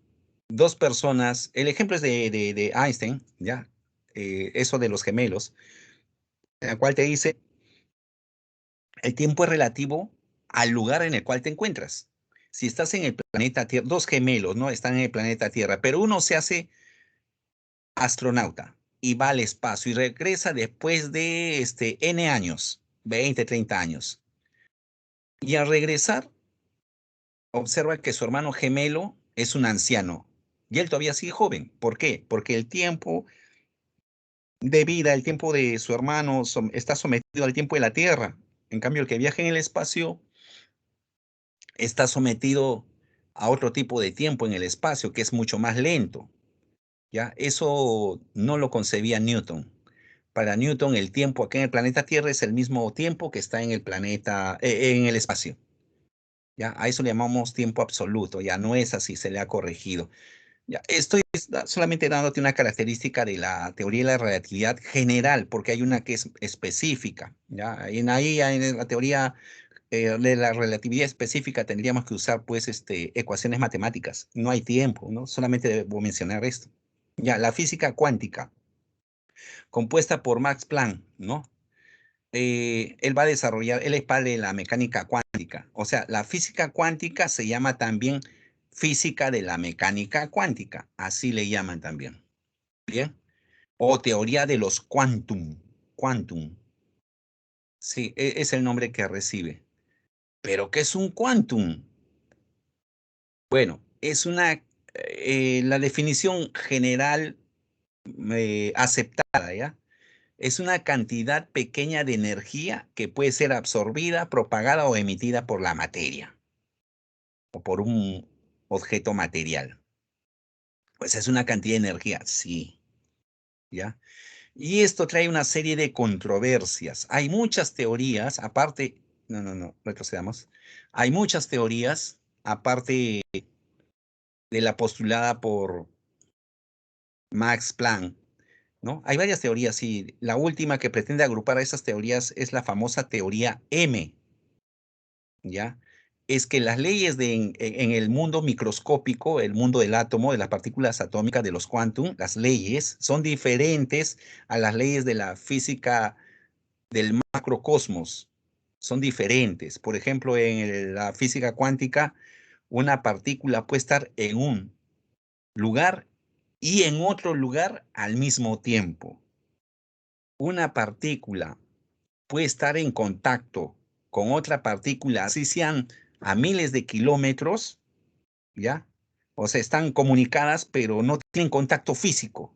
dos personas, el ejemplo es de Einstein, ¿ya? Eso de los gemelos, en el cual te dice, el tiempo es relativo al lugar en el cual te encuentras. Si estás en el planeta Tierra, dos gemelos, ¿no? Están en el planeta Tierra, pero uno se hace astronauta y va al espacio y regresa después de N años, 20, 30 años. Y al regresar, observa que su hermano gemelo es un anciano y él todavía sigue joven. ¿Por qué? Porque el tiempo de vida, el tiempo de su hermano está sometido al tiempo de la Tierra. En cambio, el que viaja en el espacio está sometido a otro tipo de tiempo en el espacio, que es mucho más lento. ¿Ya? Eso no lo concebía Newton. Para Newton, el tiempo aquí en el planeta Tierra es el mismo tiempo que está en el planeta, en el espacio. ¿Ya? A eso le llamamos tiempo absoluto. Ya no es así, se le ha corregido. Ya, estoy solamente dándote una característica de la teoría de la relatividad general, porque hay una que es específica. ¿Ya? En la teoría de la relatividad específica tendríamos que usar pues ecuaciones matemáticas. No hay tiempo, ¿no? Solamente debo mencionar esto. Ya, la física cuántica, compuesta por Max Planck, ¿no? Él va a desarrollar, él es padre de la mecánica cuántica. O sea, la física cuántica se llama también física de la mecánica cuántica, así le llaman también. ¿Bien? O teoría de los quantum, quantum. Sí, es el nombre que recibe. ¿Pero qué es un quantum? Bueno, la definición general aceptada, ¿ya? Es una cantidad pequeña de energía que puede ser absorbida, propagada o emitida por la materia o por un objeto material. Pues es una cantidad de energía, sí, ¿ya? Y esto trae una serie de controversias. Hay muchas teorías, aparte, no, retrocedamos. Hay muchas teorías, aparte de la postulada por Max Planck, ¿no? Hay varias teorías, sí. La última que pretende agrupar a esas teorías es la famosa teoría M, ¿ya? Es que las leyes en el mundo microscópico, el mundo del átomo, de las partículas atómicas, de los quantum, las leyes son diferentes a las leyes de la física del macrocosmos. Son diferentes. Por ejemplo, la física cuántica, una partícula puede estar en un lugar y en otro lugar al mismo tiempo. Una partícula puede estar en contacto con otra partícula, así sean a miles de kilómetros, ¿ya? O sea, están comunicadas, pero no tienen contacto físico,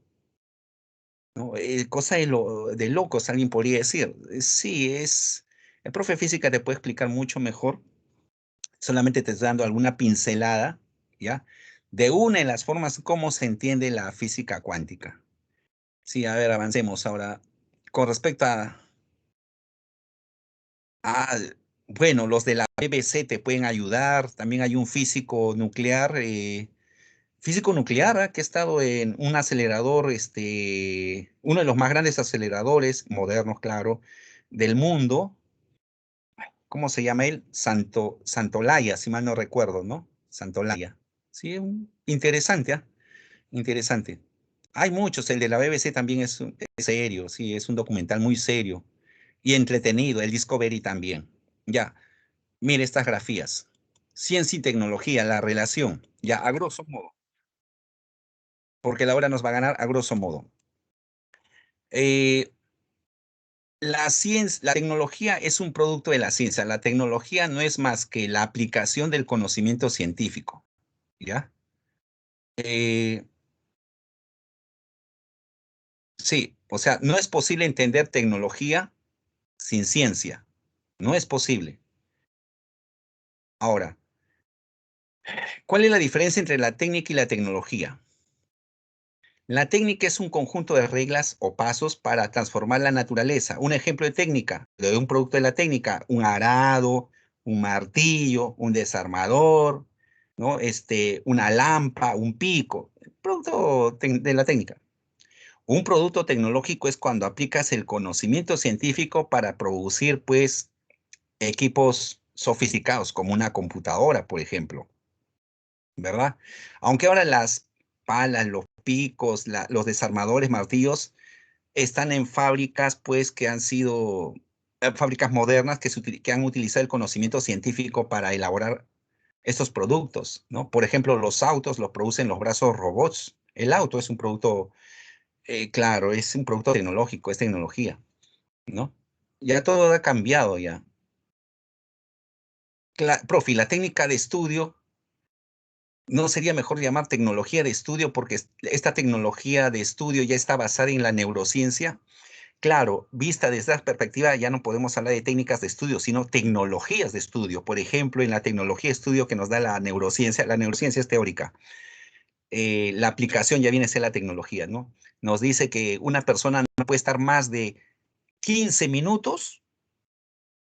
¿no? Cosa de locos, alguien podría decir. Sí, el profe de física te puede explicar mucho mejor, solamente te estoy dando alguna pincelada, ¿ya? De una de las formas como se entiende la física cuántica. Sí, a ver, avancemos ahora. Con respecto Ah, bueno, los de la BBC te pueden ayudar. También hay un físico nuclear, que ha estado en un acelerador, uno de los más grandes aceleradores modernos, claro, del mundo. ¿Cómo se llama él? Santolaya, si mal no recuerdo, ¿no? Santolaya. Sí, interesante, ¿ah? Interesante. Hay muchos, el de la BBC también es serio, sí, es un documental muy serio y entretenido, el Discovery también. Ya. Mire estas grafías. Ciencia y tecnología, la relación, ya a grosso modo, porque la hora nos va a ganar a grosso modo. Eh, la tecnología es un producto de la ciencia. La tecnología no es más que la aplicación del conocimiento científico, ¿ya? Eh, sí, o sea, no es posible entender tecnología sin ciencia. No es posible. Ahora, ¿cuál es la diferencia entre la técnica y la tecnología? La técnica es un conjunto de reglas o pasos para transformar la naturaleza. Un ejemplo de técnica, de un producto de la técnica, un arado, un martillo, un desarmador, ¿no? Una lámpara, un pico, producto de la técnica. Un producto tecnológico es cuando aplicas el conocimiento científico para producir, pues, equipos sofisticados como una computadora, por ejemplo, ¿verdad? Aunque ahora las palas, los picos, los desarmadores, martillos, están en fábricas, pues, que han sido fábricas modernas que han utilizado el conocimiento científico para elaborar estos productos, ¿no? Por ejemplo, los autos los producen los brazos robots. El auto es un producto, claro, es un producto tecnológico, es tecnología, ¿no? Ya todo ha cambiado ya. Profe, la técnica de estudio, ¿no sería mejor llamar tecnología de estudio porque esta tecnología de estudio ya está basada en la neurociencia? Claro, vista desde esa perspectiva, ya no podemos hablar de técnicas de estudio, sino tecnologías de estudio. Por ejemplo, en la tecnología de estudio que nos da la neurociencia es teórica. La aplicación ya viene a ser la tecnología, ¿no? Nos dice que una persona no puede estar más de 15 minutos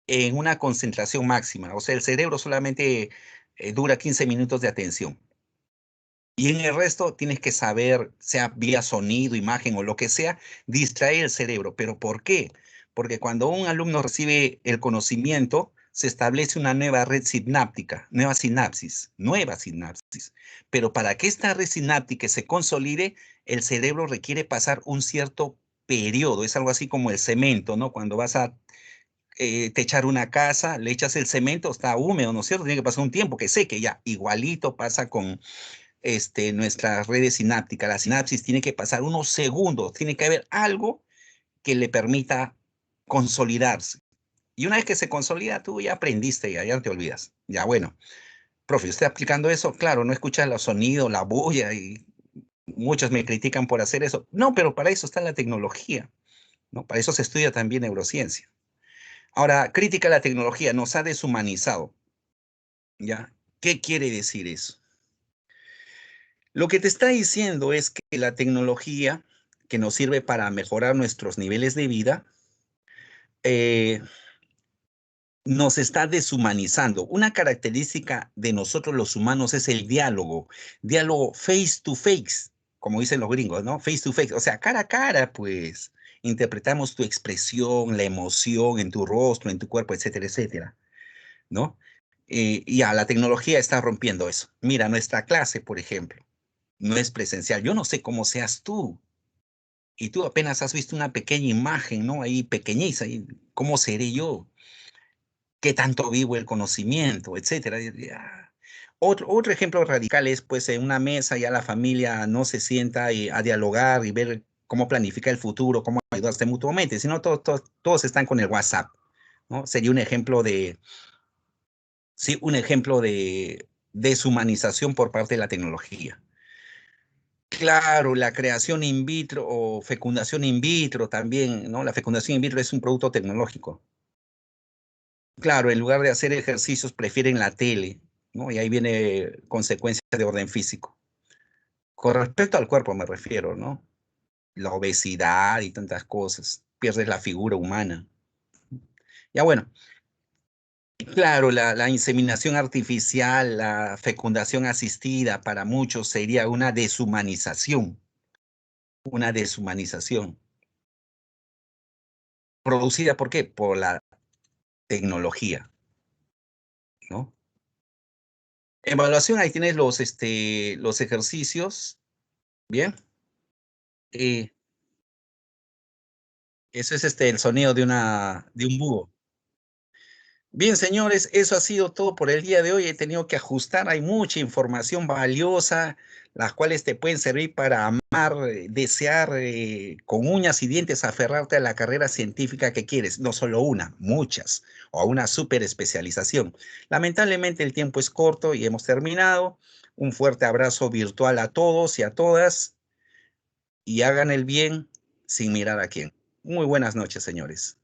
en una concentración máxima. O sea, el cerebro solamente dura 15 minutos de atención. Y en el resto tienes que saber, sea vía sonido, imagen o lo que sea, distraer el cerebro. ¿Pero por qué? Porque cuando un alumno recibe el conocimiento, se establece una nueva red sináptica, nueva sinapsis. Pero para que esta red sináptica se consolide, el cerebro requiere pasar un cierto periodo. Es algo así como el cemento, ¿no? Cuando vas a techar una casa, le echas el cemento, está húmedo, ¿no es cierto? Tiene que pasar un tiempo que seque ya. Igualito pasa con nuestras redes sinápticas. La sinapsis tiene que pasar unos segundos, tiene que haber algo que le permita consolidarse. Y una vez que se consolida, tú ya aprendiste, ya no te olvidas. Ya, bueno, profe, usted aplicando eso, claro, no escucha los sonidos, la bulla, y muchos me critican por hacer eso. No, pero para eso está la tecnología, ¿no? Para eso se estudia también neurociencia. Ahora, crítica a la tecnología, nos ha deshumanizado, ¿ya? ¿Qué quiere decir eso? Lo que te está diciendo es que la tecnología que nos sirve para mejorar nuestros niveles de vida, eh, nos está deshumanizando. Una característica de nosotros los humanos es el diálogo face to face, como dicen los gringos, ¿no? Face to face, o sea, cara a cara, pues interpretamos tu expresión, la emoción en tu rostro, en tu cuerpo, etcétera, etcétera, ¿no? Y a la tecnología está rompiendo eso. Mira, nuestra clase, por ejemplo, no es presencial. Yo no sé cómo seas tú, y tú apenas has visto una pequeña imagen, ¿no? Ahí pequeñiza, y ¿cómo seré yo? ¿Qué tanto vivo el conocimiento? Etcétera. Otro ejemplo radical es, pues, en una mesa ya la familia no se sienta a dialogar y ver cómo planifica el futuro, cómo ayudarse mutuamente, sino todos están con el WhatsApp, ¿no? Sería un ejemplo sí, un ejemplo de deshumanización por parte de la tecnología. Claro, la creación in vitro o fecundación in vitro también, ¿no? La fecundación in vitro es un producto tecnológico. Claro, en lugar de hacer ejercicios prefieren la tele, ¿no? Y ahí viene consecuencias de orden físico. Con respecto al cuerpo me refiero, ¿no? La obesidad y tantas cosas. Pierdes la figura humana. Ya bueno, claro, la inseminación artificial, la fecundación asistida, para muchos sería una deshumanización. Una deshumanización. ¿Producida por qué? Por la tecnología, ¿no? Evaluación, ahí tienes los ejercicios, ¿bien? Eh, Eso es el sonido de un búho. Bien, señores, eso ha sido todo por el día de hoy. He tenido que ajustar, hay mucha información valiosa, las cuales te pueden servir para amar, desear con uñas y dientes aferrarte a la carrera científica que quieres. No solo una, muchas, o a una super especialización. Lamentablemente el tiempo es corto y hemos terminado. Un fuerte abrazo virtual a todos y a todas y hagan el bien sin mirar a quién. Muy buenas noches, señores.